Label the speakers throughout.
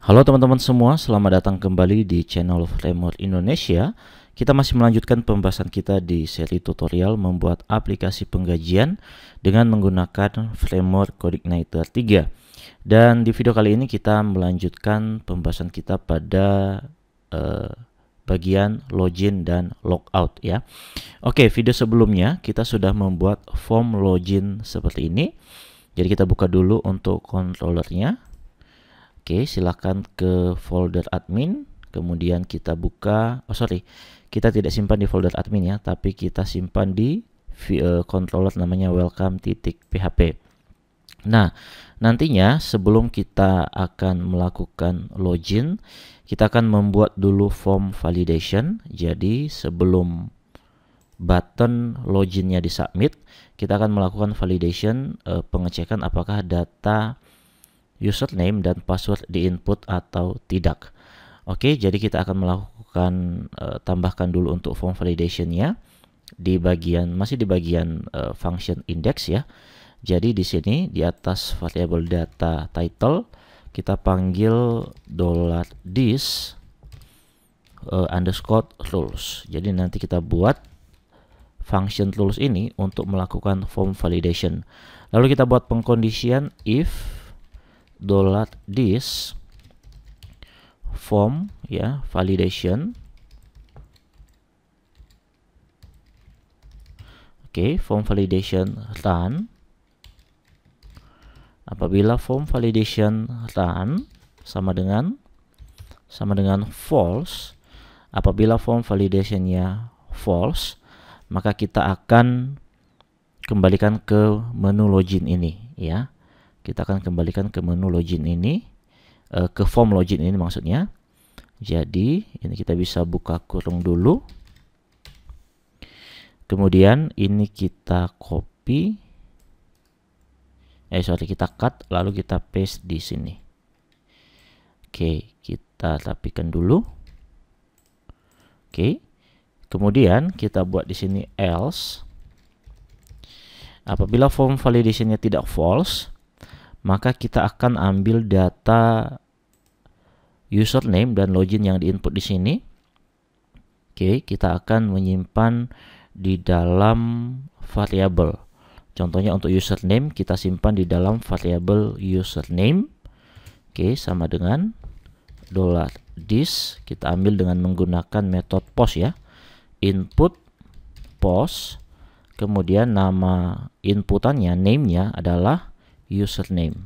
Speaker 1: Halo teman-teman semua, selamat datang kembali di channel Framework Indonesia. Kita masih melanjutkan pembahasan kita di seri tutorial membuat aplikasi penggajian dengan menggunakan Framework CodeIgniter 3. Dan di video kali ini kita melanjutkan pembahasan kita pada bagian login dan logout ya. Oke, video sebelumnya kita sudah membuat form login seperti ini. Jadi kita buka dulu untuk controllernya. Oke, silakan ke folder admin, kemudian kita buka, kita tidak simpan di folder admin ya, tapi kita simpan di controller namanya welcome.php. Nah, nantinya sebelum kita akan melakukan login, kita akan membuat dulu form validation. Jadi sebelum button loginnya disubmit, kita akan melakukan validation, pengecekan apakah data username dan password di input atau tidak. Oke, jadi kita akan melakukan tambahkan dulu untuk form validationnya di bagian function index ya. Jadi di sini di atas variable data title kita panggil $this underscore rules. Jadi nanti kita buat function rules ini untuk melakukan form validation. Lalu kita buat pengkondisian if $this form ya validation. Oke, form validation run. Apabila form validation run sama dengan false, apabila form validationnya false, maka kita akan kembalikan ke menu login ini ya. Kita akan kembalikan ke menu login ini, ke form login ini maksudnya. Jadi ini kita bisa buka kurung dulu. Kemudian ini kita copy, kita cut, lalu kita paste di sini. Oke, kita rapikan dulu. Oke, kemudian kita buat di sini else. Apabila form validationnya tidak false, maka kita akan ambil data username dan login yang diinput di sini. Oke, kita akan menyimpan di dalam variabel. Contohnya untuk username kita simpan di dalam variabel username. Oke, sama dengan $this kita ambil dengan menggunakan metode post ya. Input post, kemudian nama inputannya, name-nya adalah username.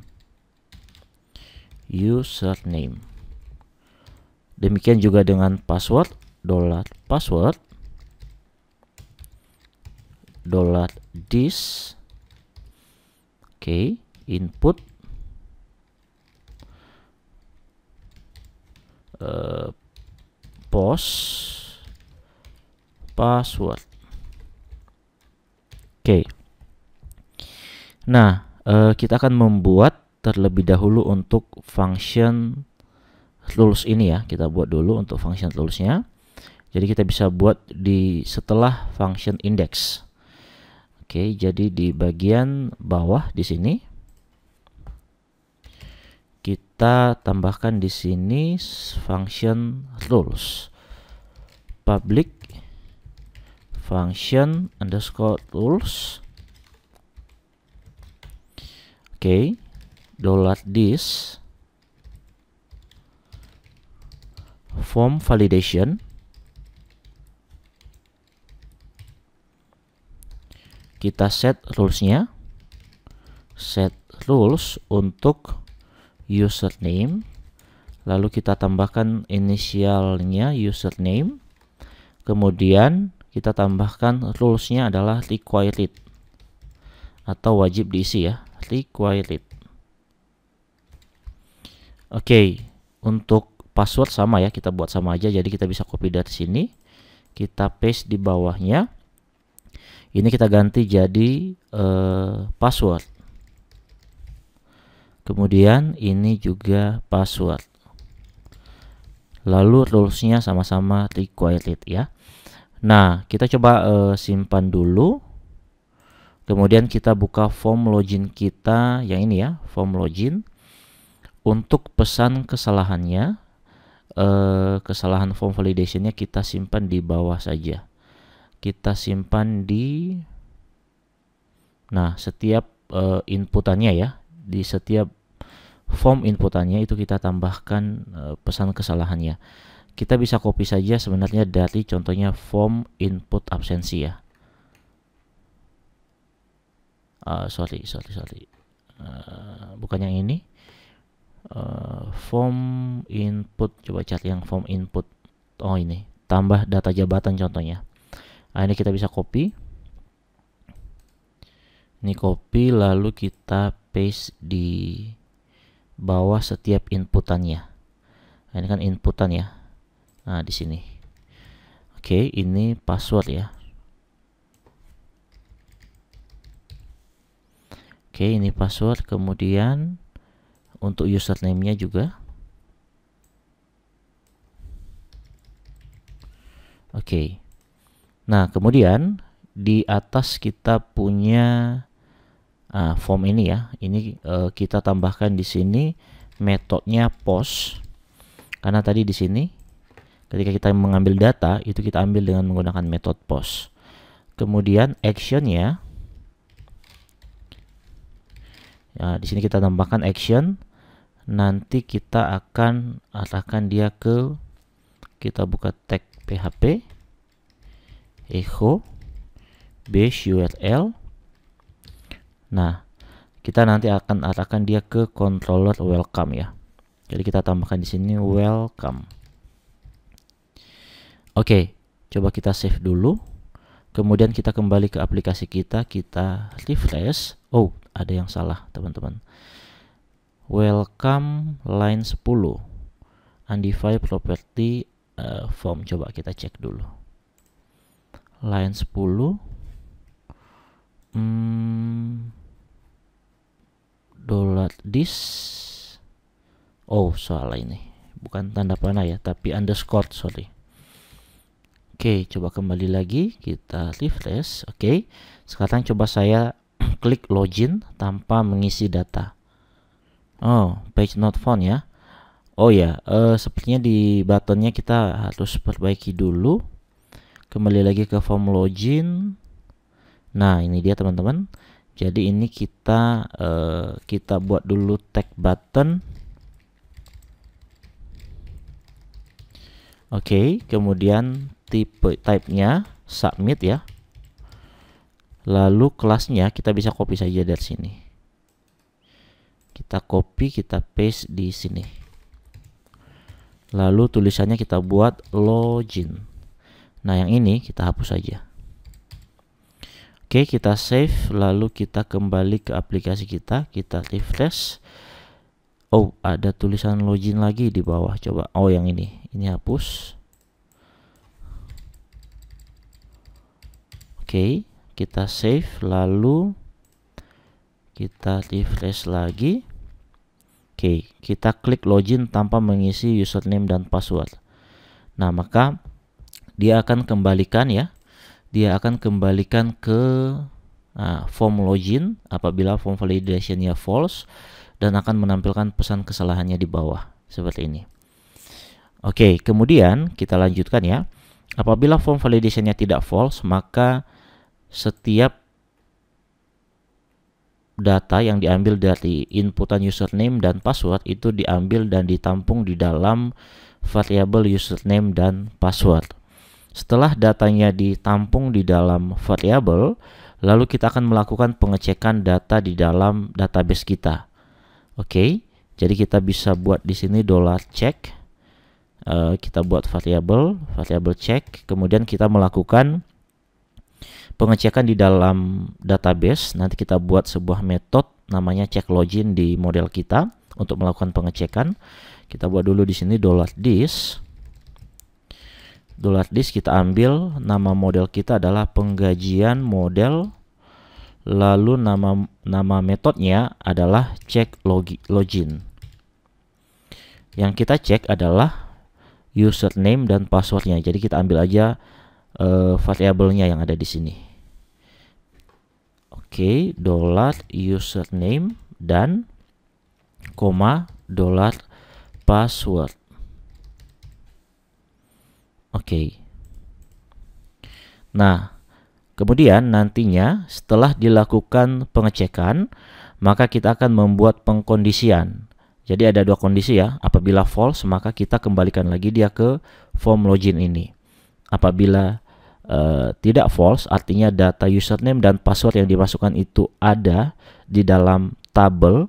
Speaker 1: Demikian juga dengan password, $password $this. Oke, input post password. Oke. Nah, kita akan membuat terlebih dahulu untuk function rules ini ya. Kita buat dulu untuk function rulesnya. Jadi kita bisa buat di setelah function index. Oke, jadi di bagian bawah di sini kita tambahkan di sini function rules. Public function underscore rules. Oke, $this form validation. Kita set rulesnya, set rules untuk username, lalu kita tambahkan inisialnya username, kemudian kita tambahkan rulesnya adalah required atau wajib diisi ya, required. Oke, untuk password sama ya, kita buat sama aja. Jadi kita bisa copy dari sini, kita paste di bawahnya. Ini kita ganti jadi password. Kemudian ini juga password. Lalu rulesnya sama-sama required ya. Nah, kita coba simpan dulu. Kemudian kita buka form login kita yang ini ya, form login. untuk pesan kesalahannya, kesalahan form validationnya kita simpan di bawah saja. Kita simpan di, nah, setiap inputannya ya, di setiap form inputannya itu kita tambahkan pesan kesalahannya. Kita bisa copy saja sebenarnya dari contohnya form input absensi ya. Sorry, bukan yang ini. Form input, coba cari yang form input. Oh, ini tambah data jabatan contohnya. Nah, ini kita bisa copy. Ini copy lalu kita paste di bawah setiap inputannya. Nah, ini kan inputan ya. Nah, di sini. Oke, ini password ya. Oke, ini password. Kemudian untuk username-nya juga. Oke. Nah, kemudian di atas kita punya form ini ya. Ini kita tambahkan di sini metodenya post. Karena tadi di sini ketika kita mengambil data itu kita ambil dengan menggunakan metode post. Kemudian actionnya. Ya, di sini kita tambahkan action. Nanti kita akan arahkan dia ke, kita buka tag PHP echo base URL. Nah, kita nanti akan arahkan dia ke controller welcome ya. Jadi kita tambahkan di sini welcome. Oke, coba kita save dulu. Kemudian kita kembali ke aplikasi kita, kita refresh. Oh, ada yang salah teman-teman. Welcome line 10 undefined property form. Coba kita cek dulu. Line 10 $this. Oh, salah ini. Bukan tanda panah ya, tapi underscore, sorry. Oke, coba kembali lagi, kita refresh. Oke, sekarang coba saya klik login tanpa mengisi data. Oh, page not found ya. Oh ya, sepertinya di buttonnya kita harus perbaiki dulu. Kembali lagi ke form login. Nah, ini dia teman-teman. Jadi ini kita buat dulu tag button. Oke, kemudian type-nya submit ya. Lalu kelasnya kita bisa copy saja dari sini. Kita copy, kita paste di sini. Lalu tulisannya kita buat login. Nah, yang ini kita hapus saja. Oke, kita save, lalu kita kembali ke aplikasi kita, kita refresh. Oh, ada tulisan login lagi di bawah. Coba, oh yang ini hapus. Oke, kita save, lalu kita refresh lagi. Oke, kita klik login tanpa mengisi username dan password. Nah, maka dia akan kembalikan ya. Dia akan kembalikan ke form login apabila form validationnya false dan akan menampilkan pesan kesalahannya di bawah seperti ini. Oke, kemudian kita lanjutkan ya. Apabila form validationnya tidak false, maka setiap data yang diambil dari inputan username dan password itu diambil dan ditampung di dalam variabel username dan password. Setelah datanya ditampung di dalam variabel, lalu kita akan melakukan pengecekan data di dalam database kita. Oke, jadi kita bisa buat di sini $check. Kita buat variabel check, kemudian kita melakukan pengecekan di dalam database. Nanti kita buat sebuah metode namanya check login di model kita untuk melakukan pengecekan. Kita buat dulu di sini $this. $this kita ambil nama model kita adalah penggajian model. Lalu nama metodenya adalah check login. Yang kita cek adalah username dan passwordnya. Jadi kita ambil aja variabelnya yang ada di sini. Oke, $username dan koma $password. Oke. Nah, kemudian nantinya setelah dilakukan pengecekan, maka kita akan membuat pengkondisian. Jadi ada dua kondisi ya. Apabila false, maka kita kembalikan lagi dia ke form login ini. Apabila tidak false, artinya data username dan password yang dimasukkan itu ada di dalam tabel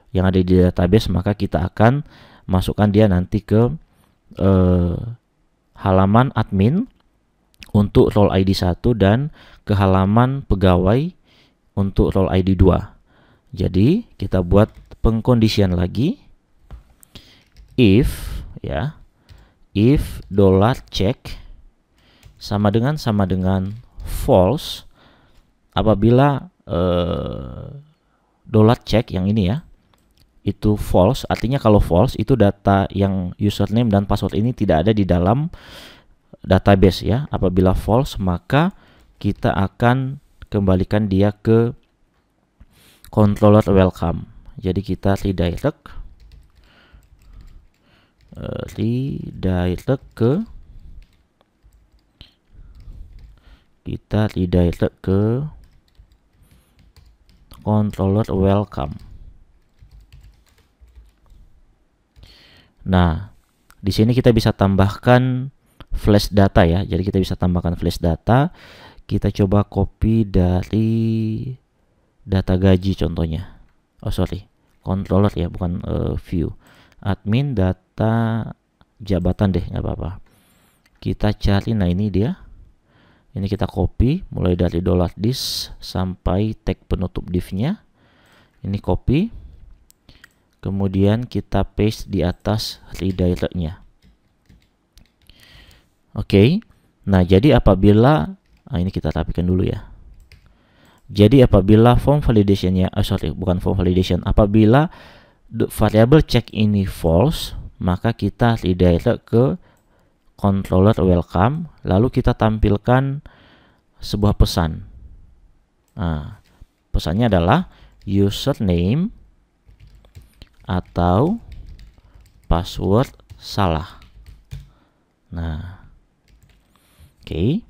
Speaker 1: yang ada di database, maka kita akan masukkan dia nanti ke halaman admin untuk role ID 1 dan ke halaman pegawai untuk role ID 2. Jadi kita buat pengkondisian lagi. If ya, if $check sama dengan false apabila $check yang ini ya, itu false, artinya kalau false itu data yang username dan password ini tidak ada di dalam database ya. Apabila false, maka kita akan kembalikan dia ke controller welcome. Jadi kita redirect ke controller welcome. Nah, di sini kita bisa tambahkan flash data ya. Jadi kita bisa tambahkan flash data. Kita coba copy dari data gaji contohnya. Oh sorry, controller ya, bukan view. Admin data jabatan deh, nggak apa-apa. Kita cari, nah ini dia. Ini kita copy mulai dari $dis sampai tag penutup divnya. Ini copy. Kemudian kita paste di atas redirect-nya. Oke. Nah, jadi apabila ini kita rapikan dulu ya. Jadi apabila form validation-nya bukan form validation, apabila variable check ini false, maka kita redirect ke controller welcome, lalu kita tampilkan sebuah pesan. Nah, pesannya adalah username atau password salah. Nah, oke.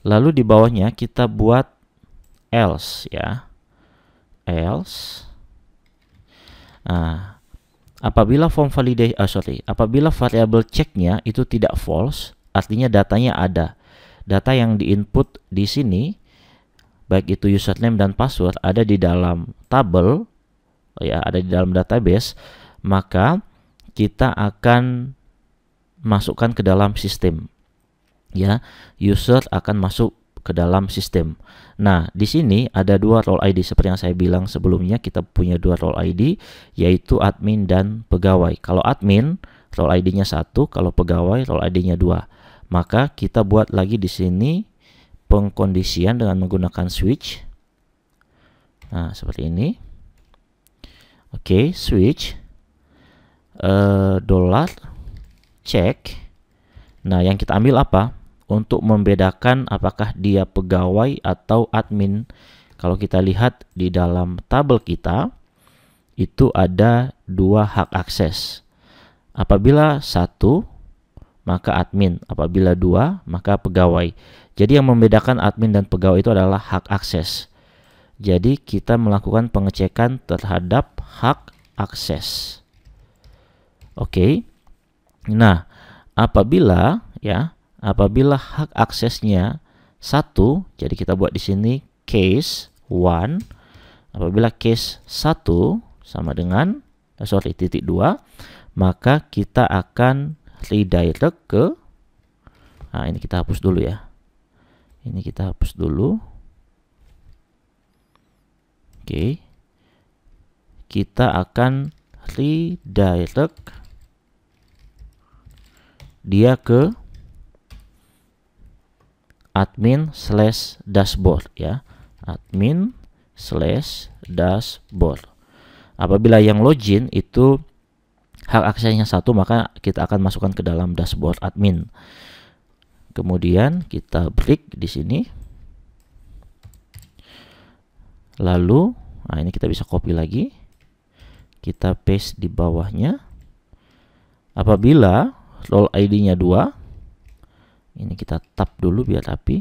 Speaker 1: Lalu di bawahnya kita buat else ya. Else. Nah, apabila form validation apabila variable checknya itu tidak false, artinya datanya ada. Data yang diinput di sini, baik itu username dan password, ada di dalam tabel ya, ada di dalam database, maka kita akan masukkan ke dalam sistem ya. User akan masuk ke dalam sistem. Nah, di sini ada dua role ID seperti yang saya bilang sebelumnya. Kita punya dua role ID, yaitu admin dan pegawai. Kalau admin role ID-nya 1, kalau pegawai role ID-nya 2. Maka kita buat lagi di sini pengkondisian dengan menggunakan switch. Nah, seperti ini. Oke, switch $check. Nah, yang kita ambil apa? Untuk membedakan apakah dia pegawai atau admin. Kalau kita lihat di dalam tabel kita, itu ada dua hak akses. Apabila 1, maka admin. Apabila 2, maka pegawai. Jadi yang membedakan admin dan pegawai itu adalah hak akses. Jadi kita melakukan pengecekan terhadap hak akses. Oke. Nah, apabila hak aksesnya 1, jadi kita buat di sini case 1. Apabila case 1 sama dengan titik 2, maka kita akan redirect ke, nah ini kita hapus dulu ya. Ini kita hapus dulu. Oke. Kita akan redirect dia ke admin/dashboard ya. Admin/dashboard. Apabila yang login itu hak aksesnya 1, maka kita akan masukkan ke dalam dashboard admin. Kemudian kita break di sini. Lalu, nah ini kita bisa copy lagi. kita paste di bawahnya. Apabila role ID-nya 2, ini kita tap dulu biar rapi.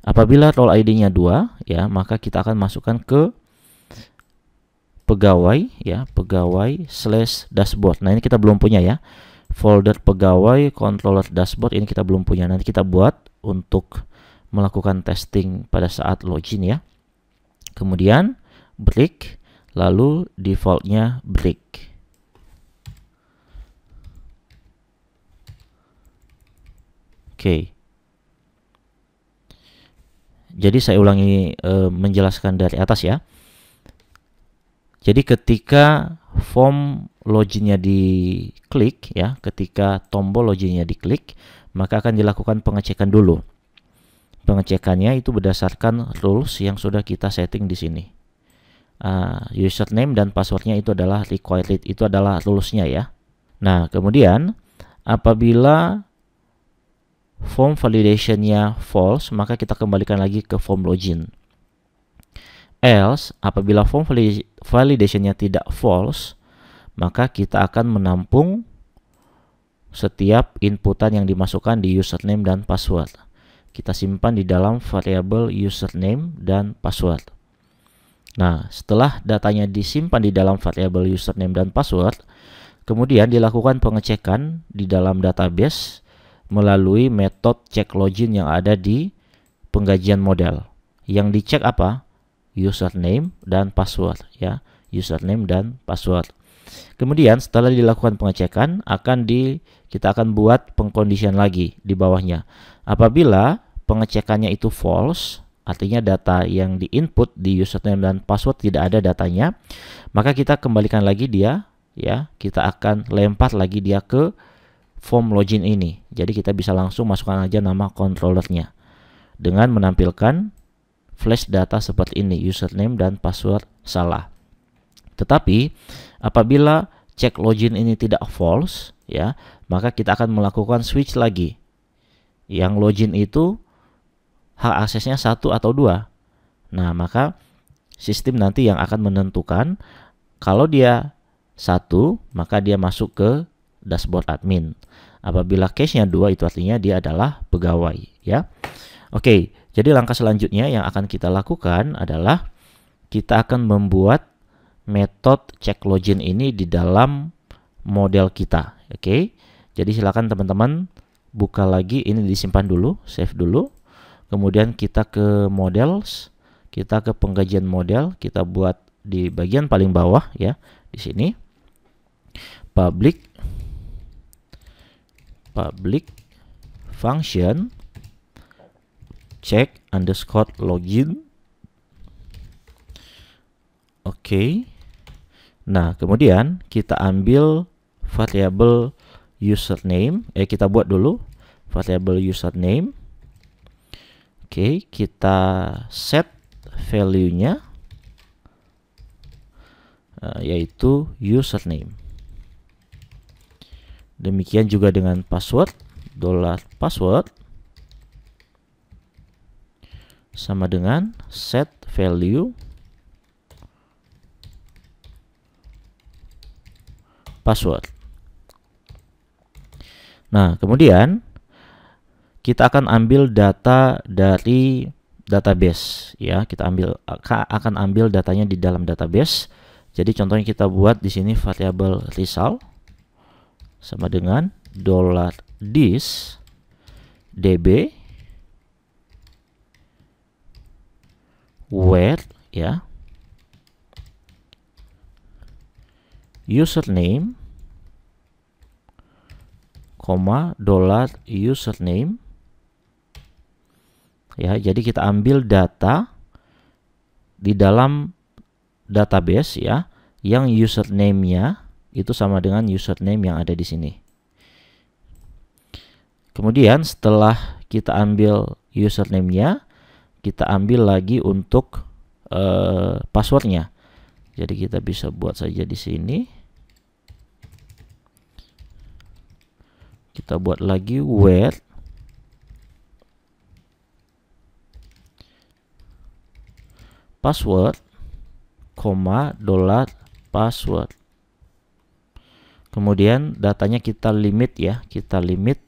Speaker 1: Apabila role ID-nya 2, ya, maka kita akan masukkan ke pegawai, ya, pegawai/dashboard. Nah, ini kita belum punya, ya. Folder pegawai controller dashboard ini kita belum punya. Nanti kita buat untuk melakukan testing pada saat login, ya. Kemudian break, lalu defaultnya break. Oke. Jadi saya ulangi menjelaskan dari atas, ya. Jadi ketika form loginnya diklik, ya, ketika tombol loginnya diklik, maka akan dilakukan pengecekan dulu. Pengecekannya itu berdasarkan rules yang sudah kita setting di sini. Username dan passwordnya itu adalah required, itu adalah rulesnya, ya. Nah, kemudian apabila form validationnya false, maka kita kembalikan lagi ke form login. Else, apabila form validationnya tidak false, maka kita akan menampung setiap inputan yang dimasukkan di username dan password. Kita simpan di dalam variabel username dan password. Nah, setelah datanya disimpan di dalam variabel username dan password, kemudian dilakukan pengecekan di dalam database melalui metode check login yang ada di penggajian model. Yang dicek apa? Username dan password, ya, username dan password. Kemudian setelah dilakukan pengecekan, kita akan buat pengkondisian lagi di bawahnya. Apabila pengecekannya itu false, artinya data yang di-input di username dan password tidak ada datanya, maka kita kembalikan lagi dia, ya, kita akan lempar lagi dia ke form login ini. Jadi kita bisa langsung masukkan aja nama controllernya dengan menampilkan flash data seperti ini, username dan password salah. Tetapi apabila check login ini tidak false, ya, maka kita akan melakukan switch lagi. Yang login itu hak aksesnya 1 atau 2. Nah, maka sistem nanti yang akan menentukan. Kalau dia 1, maka dia masuk ke dashboard admin. Apabila case-nya 2, itu artinya dia adalah pegawai, ya. Oke, jadi langkah selanjutnya yang akan kita lakukan adalah kita akan membuat metode check login ini di dalam model kita. Oke. Jadi silakan teman-teman buka lagi, ini disimpan dulu, save dulu. Kemudian kita ke models, kita ke penggajian model, kita buat di bagian paling bawah, ya, di sini public function check underscore login. Oke. Nah, kemudian kita ambil variabel username, kita buat dulu variabel username. Oke, kita set value-nya yaitu username. Demikian juga dengan password, $password sama dengan set value password. Nah, kemudian kita akan ambil data dari database, ya. Kita akan ambil datanya di dalam database. Jadi contohnya kita buat di sini variabel result sama dengan $this db where, ya, username, $username. Ya, jadi kita ambil data di dalam database, ya, yang username-nya itu sama dengan username yang ada di sini. Kemudian setelah kita ambil username-nya, kita ambil lagi untuk passwordnya. Jadi kita bisa buat saja di sini. Kita buat lagi where password, dollar password. Kemudian datanya kita limit ya, kita limit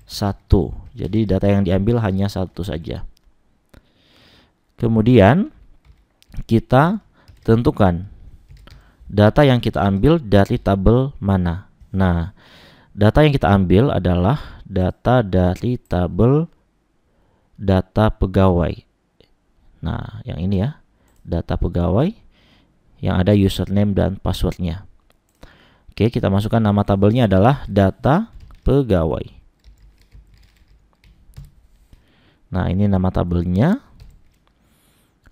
Speaker 1: 1. Jadi data yang diambil hanya 1 saja. Kemudian kita tentukan data yang kita ambil dari tabel mana. Nah, data yang kita ambil adalah data dari tabel data pegawai. Nah, yang ini ya, data pegawai yang ada username dan passwordnya. Oke, kita masukkan nama tabelnya adalah data pegawai. Nah, ini nama tabelnya.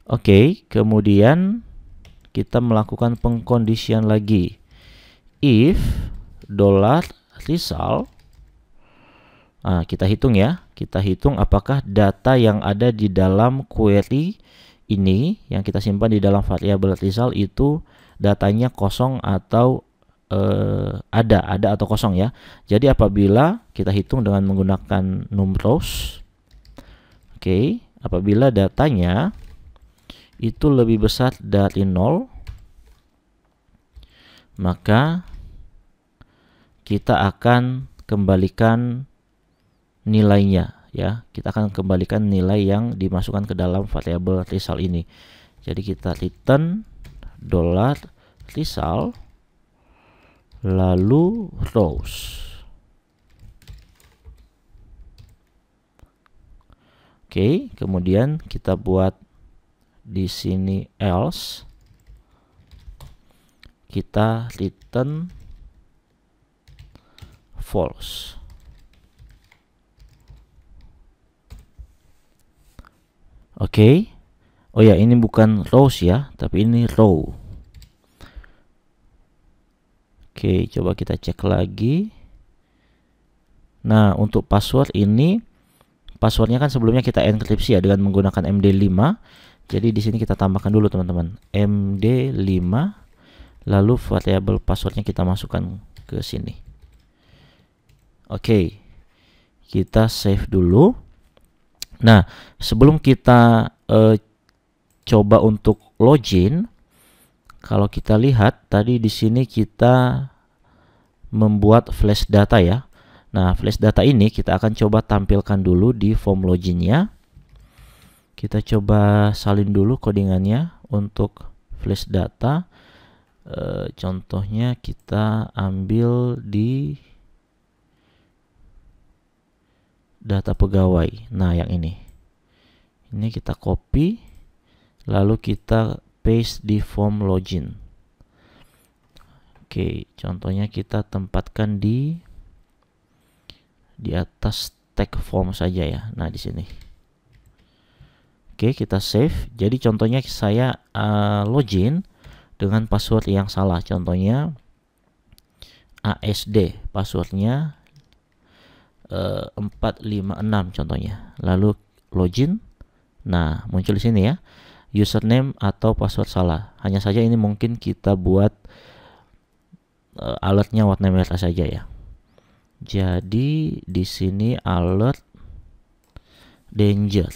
Speaker 1: Oke, kemudian kita melakukan pengkondisian lagi. If $result. Nah, kita hitung ya. Kita hitung apakah data yang ada di dalam query ini yang kita simpan di dalam variabel result itu datanya kosong atau ada atau kosong ya. Jadi apabila kita hitung dengan menggunakan numRows, oke, apabila datanya itu lebih besar dari 0, maka kita akan kembalikan nilainya ya. Kita akan kembalikan nilai yang dimasukkan ke dalam variabel result ini. Jadi kita return $result lalu rows. Oke, kemudian kita buat di sini else. Kita return false. Oke. Oh ya, ini bukan rows ya, tapi ini row. Oke, coba kita cek lagi. Nah, untuk password ini, passwordnya kan sebelumnya kita enkripsi ya dengan menggunakan MD5. Jadi di sini kita tambahkan dulu teman-teman, MD5, lalu variabel passwordnya kita masukkan ke sini. Oke, kita save dulu. Nah, sebelum kita coba untuk login, kalau kita lihat tadi di sini kita membuat flash data ya. Nah, flash data ini kita akan coba tampilkan dulu di form loginnya. Kita coba salin dulu codingannya untuk flash data. Contohnya kita ambil di data pegawai. Nah, yang ini. Ini kita copy, lalu kita paste di form login. Oke, contohnya kita tempatkan di atas tag form saja ya. Nah, di sini. Oke, kita save. Jadi contohnya saya login dengan password yang salah. Contohnya ASD, passwordnya 456 contohnya. Lalu login. Nah, muncul di sini ya. Username atau password salah. Hanya saja ini mungkin kita buat alertnya warna merah saja ya. Jadi di sini alert danger.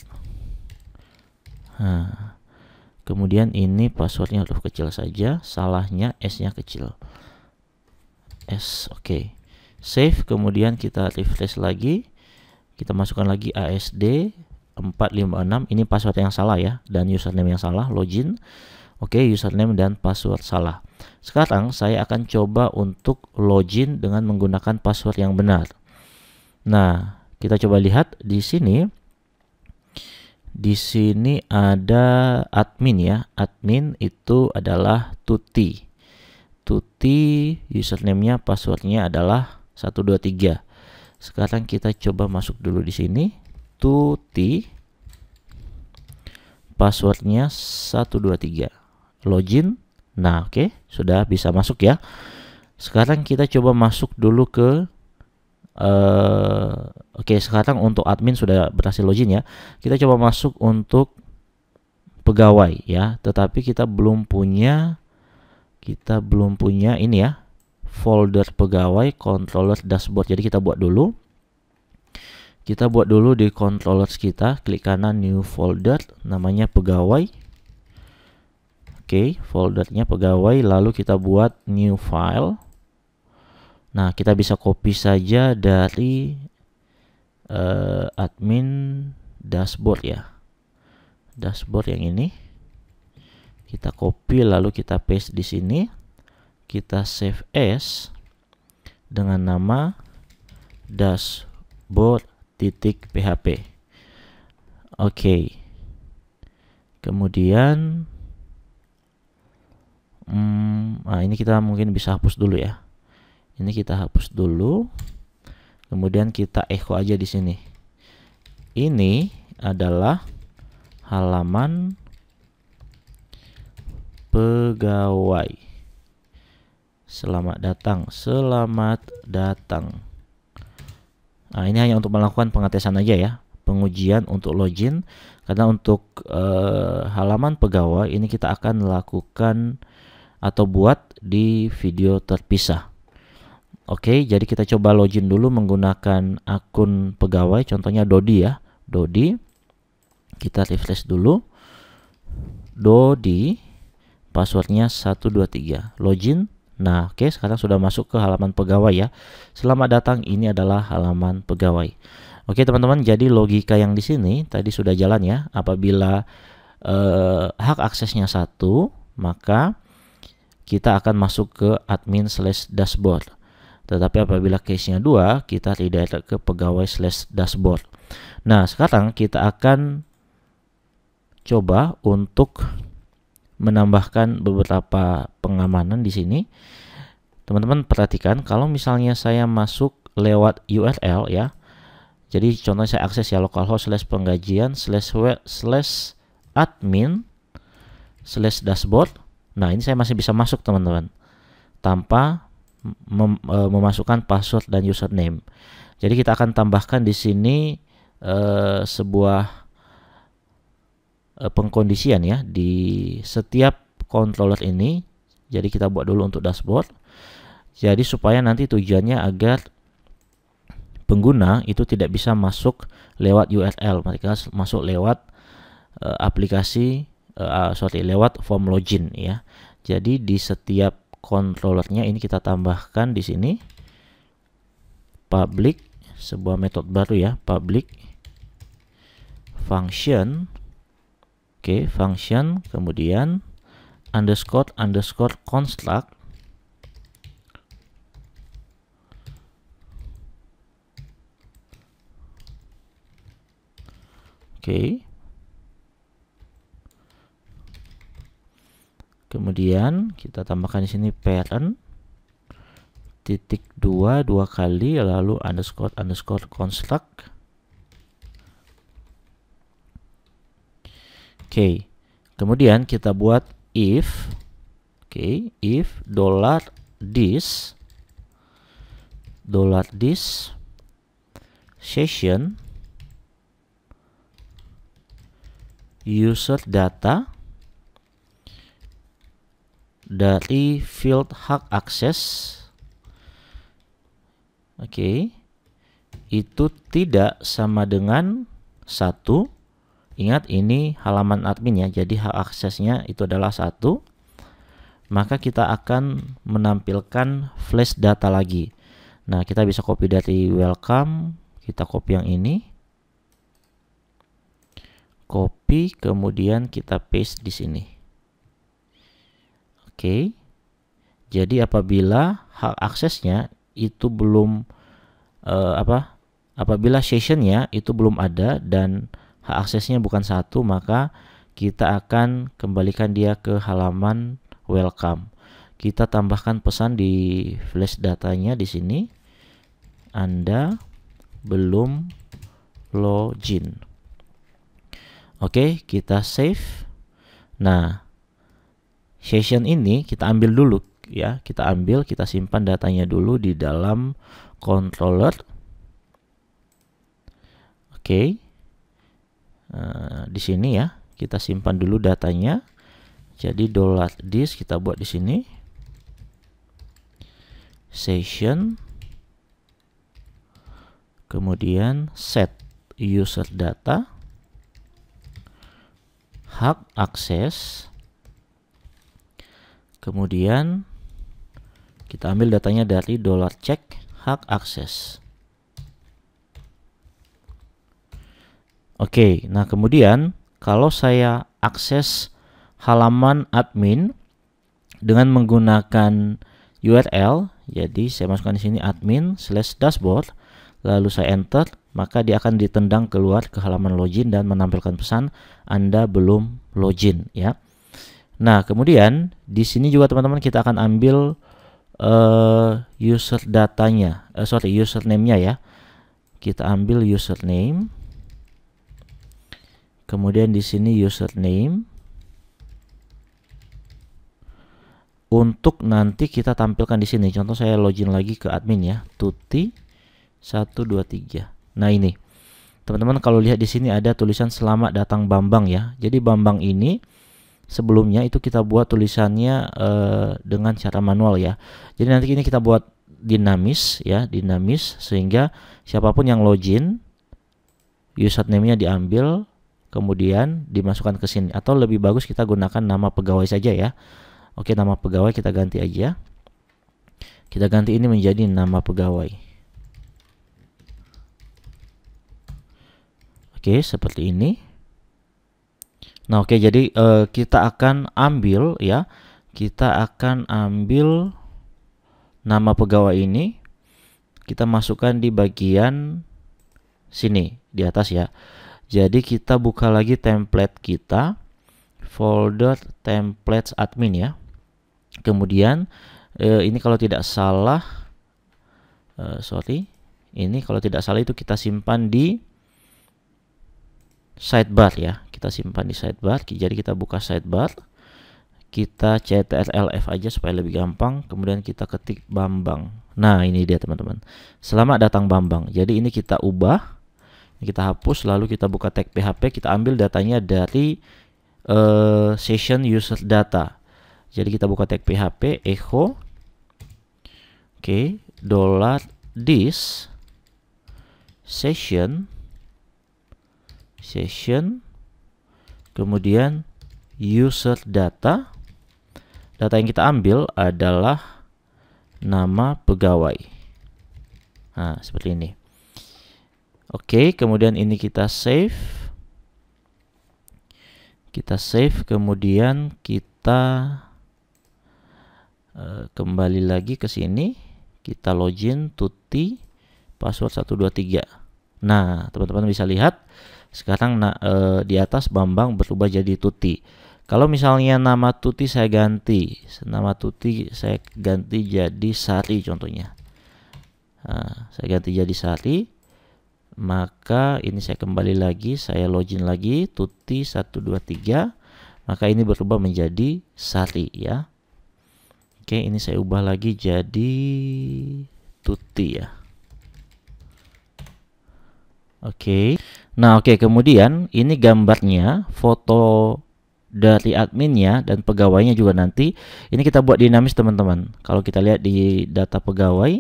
Speaker 1: Nah, kemudian ini passwordnya huruf kecil saja, salahnya S-nya kecil. S, oke. Save, kemudian kita refresh lagi. Kita masukkan lagi ASD 456, ini password yang salah ya, dan username yang salah, login. Oke, username dan password salah. Sekarang saya akan coba untuk login dengan menggunakan password yang benar. Nah, kita coba lihat di sini. Di sini ada admin ya. Admin itu adalah Tuti. Tuti, username-nya, passwordnya adalah 123. Sekarang kita coba masuk dulu di sini. Tuti, passwordnya 123, login. Nah, oke, sudah bisa masuk ya. Sekarang kita coba masuk dulu ke oke, sekarang untuk admin sudah berhasil login ya. Kita coba masuk untuk pegawai ya, tetapi kita belum punya ini ya, folder pegawai controller dashboard. Jadi kita buat dulu. Kita buat dulu di controllers kita, klik kanan new folder, namanya pegawai. Oke, foldernya pegawai, lalu kita buat new file. Nah, kita bisa copy saja dari admin dashboard ya. Dashboard yang ini. Kita copy lalu kita paste di sini. Kita save as dengan nama dashboard.php. Oke. Kemudian ini kita mungkin bisa hapus dulu ya. Ini kita hapus dulu. Kemudian kita echo aja di sini. Ini adalah halaman pegawai. Selamat datang, selamat datang. Nah, ini hanya untuk melakukan pengetesan aja ya, pengujian untuk login. Karena untuk halaman pegawai ini kita akan lakukan atau buat di video terpisah. Oke, jadi kita coba login dulu menggunakan akun pegawai, contohnya Dodi ya. Dodi, kita refresh dulu. Dodi, passwordnya 123, login. Nah, oke, sekarang sudah masuk ke halaman pegawai ya. Selamat datang, ini adalah halaman pegawai. Oke teman-teman, jadi logika yang di sini tadi sudah jalan ya. Apabila hak aksesnya 1, maka kita akan masuk ke admin/dashboard. Tetapi apabila case-nya 2, kita redirect ke pegawai/dashboard. Nah, sekarang kita akan coba untuk menambahkan beberapa pengamanan di sini. Teman-teman perhatikan, kalau misalnya saya masuk lewat URL ya. Jadi contohnya saya akses ya localhost/penggajian/admin/dashboard. Nah, ini saya masih bisa masuk teman-teman tanpa memasukkan password dan username. Jadi kita akan tambahkan di sini sebuah pengkondisian ya di setiap controller ini. Jadi kita buat dulu untuk dashboard. Jadi supaya nanti tujuannya agar pengguna itu tidak bisa masuk lewat URL, mereka masuk lewat lewat form login ya. Jadi di setiap controllernya ini kita tambahkan di sini public, sebuah metode baru ya, public function. Oke, function, kemudian underscore construct. Oke. Kemudian kita tambahkan di sini parent titik 2 kali, lalu underscore construct. Oke. Kemudian kita buat if. Oke, if $this session user data dari field hak akses, oke, itu tidak sama dengan 1. Ingat ini halaman admin ya, jadi hak aksesnya itu adalah 1. Maka kita akan menampilkan flash data lagi. Nah, kita bisa copy dari welcome, kita copy yang ini, copy, kemudian kita paste di sini. Oke, jadi apabila hak aksesnya itu belum apabila sessionnya itu belum ada dan hak aksesnya bukan 1, maka kita akan kembalikan dia ke halaman welcome. Kita tambahkan pesan di flash datanya di sini, Anda belum login. Oke, kita save. Nah, session ini kita ambil dulu ya, kita simpan datanya dulu di dalam controller. Oke, di sini ya, kita simpan dulu datanya. Jadi $this kita buat di sini, session, kemudian set user data, hak akses, Kemudian kita ambil datanya dari $check hak akses. Oke, nah kemudian kalau saya akses halaman admin dengan menggunakan URL, jadi saya masukkan di sini admin/dashboard, lalu saya enter, maka dia akan ditendang keluar ke halaman login dan menampilkan pesan Anda belum login ya. Nah, kemudian di sini juga teman-teman kita akan ambil user datanya, username-nya ya. Kita ambil username. Kemudian di sini username. Untuk nanti kita tampilkan di sini. Contoh saya login lagi ke admin ya, Tuti 123. Nah, ini. Teman-teman kalau lihat di sini ada tulisan selamat datang Bambang ya. Jadi Bambang ini sebelumnya itu kita buat tulisannya dengan cara manual ya. Jadi nanti ini kita buat dinamis ya, dinamis sehingga siapapun yang login username-nya diambil kemudian dimasukkan ke sini, atau lebih bagus kita gunakan nama pegawai saja ya. Oke, nama pegawai kita ganti aja. Kita ganti ini menjadi nama pegawai. Oke, seperti ini. Nah, oke, jadi kita akan ambil ya. Kita akan ambil nama pegawai ini. Kita masukkan di bagian sini di atas ya. Jadi kita buka lagi template kita, folder templates admin ya. Kemudian ini kalau tidak salah, ini kalau tidak salah itu kita simpan di sidebar ya. Kita simpan di sidebar. Jadi kita buka sidebar, kita ctrl+f aja supaya lebih gampang. Kemudian kita ketik Bambang. Nah, ini dia teman-teman. Selamat datang Bambang. Jadi ini kita ubah. Kita hapus, lalu kita buka tag PHP, kita ambil datanya dari session user data. Jadi kita buka tag PHP echo, oke, $this session, kemudian user data. Data yang kita ambil adalah nama pegawai. Nah, seperti ini. Oke, kemudian ini kita save. Kemudian kita kembali lagi ke sini. Kita login Tuti password 123. Nah, teman-teman bisa lihat sekarang di atas Bambang berubah jadi Tuti. Kalau misalnya nama Tuti saya ganti, jadi Sari contohnya. Nah, saya ganti jadi Sari. Maka ini saya kembali lagi, saya login lagi Tuti 123, maka ini berubah menjadi Sari ya. Oke, ini saya ubah lagi jadi Tuti ya. Oke. Nah, oke, kemudian ini gambarnya, foto dari adminnya dan pegawainya juga nanti ini kita buat dinamis teman-teman. Kalau kita lihat di data pegawai,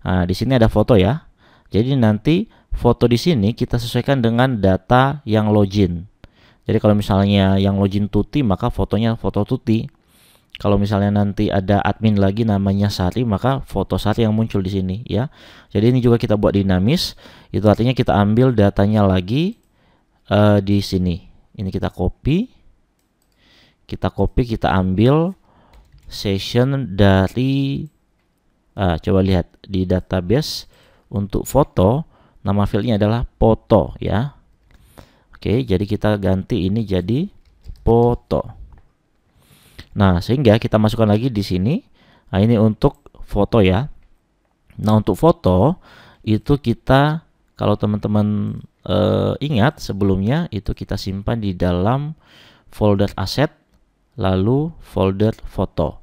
Speaker 1: nah di sini ada foto ya. Jadi nanti foto di sini kita sesuaikan dengan data yang login. Jadi kalau misalnya yang login Tuti, maka fotonya foto Tuti. Kalau misalnya nanti ada admin lagi namanya Sari, maka foto Sari yang muncul di sini ya. Jadi ini juga kita buat dinamis. Itu artinya kita ambil datanya lagi di sini. Ini kita copy. Kita ambil session dari coba lihat di database. Untuk foto, nama filenya adalah foto ya. Oke, jadi kita ganti ini jadi foto. Nah, sehingga kita masukkan lagi di sini. Nah, ini untuk foto ya. Nah, untuk foto itu kita, kalau teman-teman ingat sebelumnya, itu kita simpan di dalam folder aset, lalu folder foto.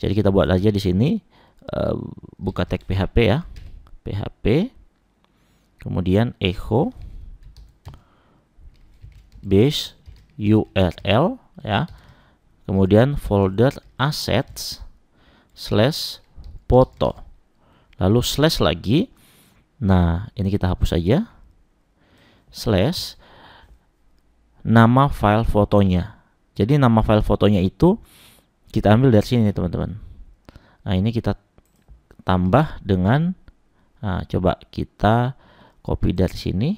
Speaker 1: Jadi kita buat aja di sini, buka tag PHP ya. PHP, kemudian echo base URL ya, kemudian folder assets /foto, lalu slash lagi. Nah, ini kita hapus aja, slash nama file fotonya. Jadi nama file fotonya itu kita ambil dari sini teman-teman. Nah, ini kita tambah dengan, coba kita copy dari sini,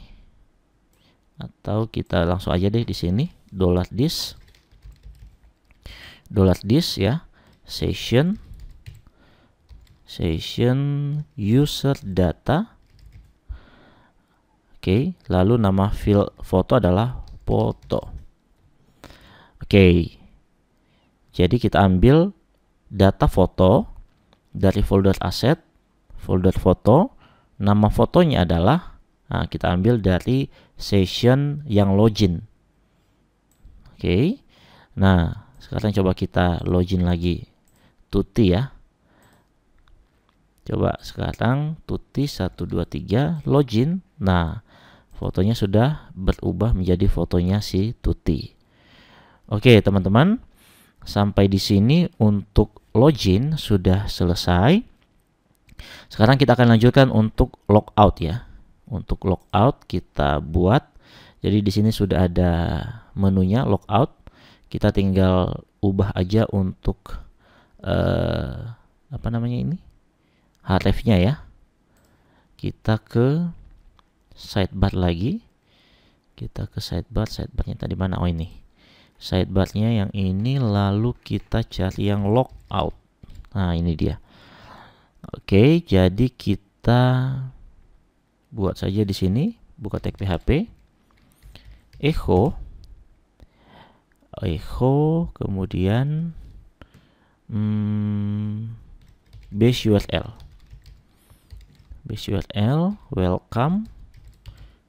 Speaker 1: atau kita langsung aja deh di sini $this ya, session user data. Oke, lalu nama file foto adalah foto. Oke, jadi kita ambil data foto dari folder aset, folder foto. Nama fotonya adalah, kita ambil dari session yang login. Oke, nah sekarang coba kita login lagi Tuti ya. Coba sekarang Tuti 123 login. Nah, fotonya sudah berubah menjadi fotonya si Tuti. Oke, teman-teman, sampai di sini untuk login sudah selesai. Sekarang kita akan lanjutkan untuk logout ya. Untuk logout kita buat. Jadi di sini sudah ada menunya logout. Kita tinggal ubah aja untuk apa namanya ini? href-nya ya. Kita ke sidebar lagi. Kita ke sidebarnya tadi mana? Oh ini. Sidebarnya yang ini, lalu kita cari yang logout. Nah, ini dia. Oke, jadi kita buat saja di sini, buka tag PHP, echo, kemudian base URL welcome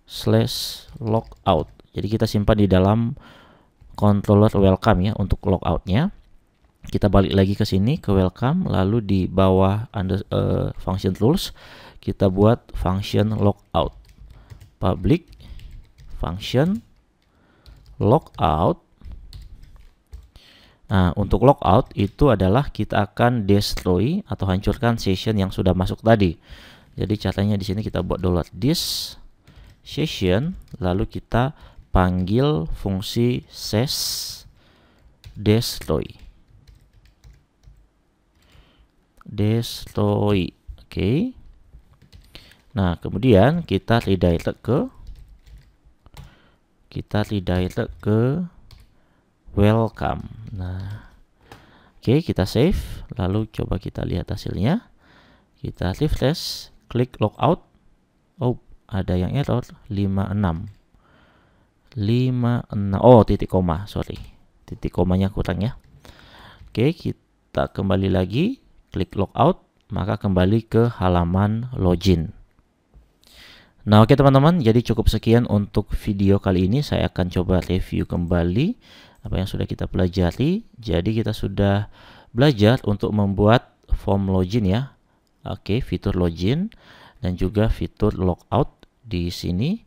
Speaker 1: /logout. Jadi kita simpan di dalam controller welcome ya untuk logoutnya. Kita balik lagi ke sini ke welcome, lalu di bawah function rules kita buat function logout, public function logout. Nah, untuk logout itu adalah kita akan destroy atau hancurkan session yang sudah masuk tadi. Jadi caranya di sini kita buat $this session, lalu kita panggil fungsi ses destroy. Oke. Nah, kemudian kita redirect ke welcome. Nah, oke, kita save, lalu coba kita lihat hasilnya. Kita refresh, klik logout. Oh, ada yang error 56. Oh, titik koma, sorry. Titik komanya kurang ya. Oke, kita kembali lagi, klik logout, maka kembali ke halaman login. Nah, oke teman-teman, jadi cukup sekian untuk video kali ini. Saya akan coba review kembali apa yang sudah kita pelajari. Jadi kita sudah belajar untuk membuat form login ya. Oke, fitur login dan juga fitur logout di sini.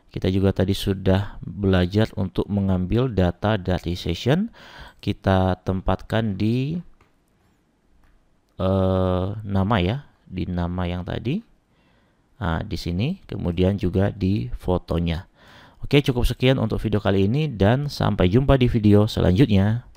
Speaker 1: Kita juga tadi sudah belajar untuk mengambil data dari session. Kita tempatkan di nama ya, di nama yang tadi. Nah, di sini, kemudian juga di fotonya. Oke, cukup sekian untuk video kali ini dan sampai jumpa di video selanjutnya.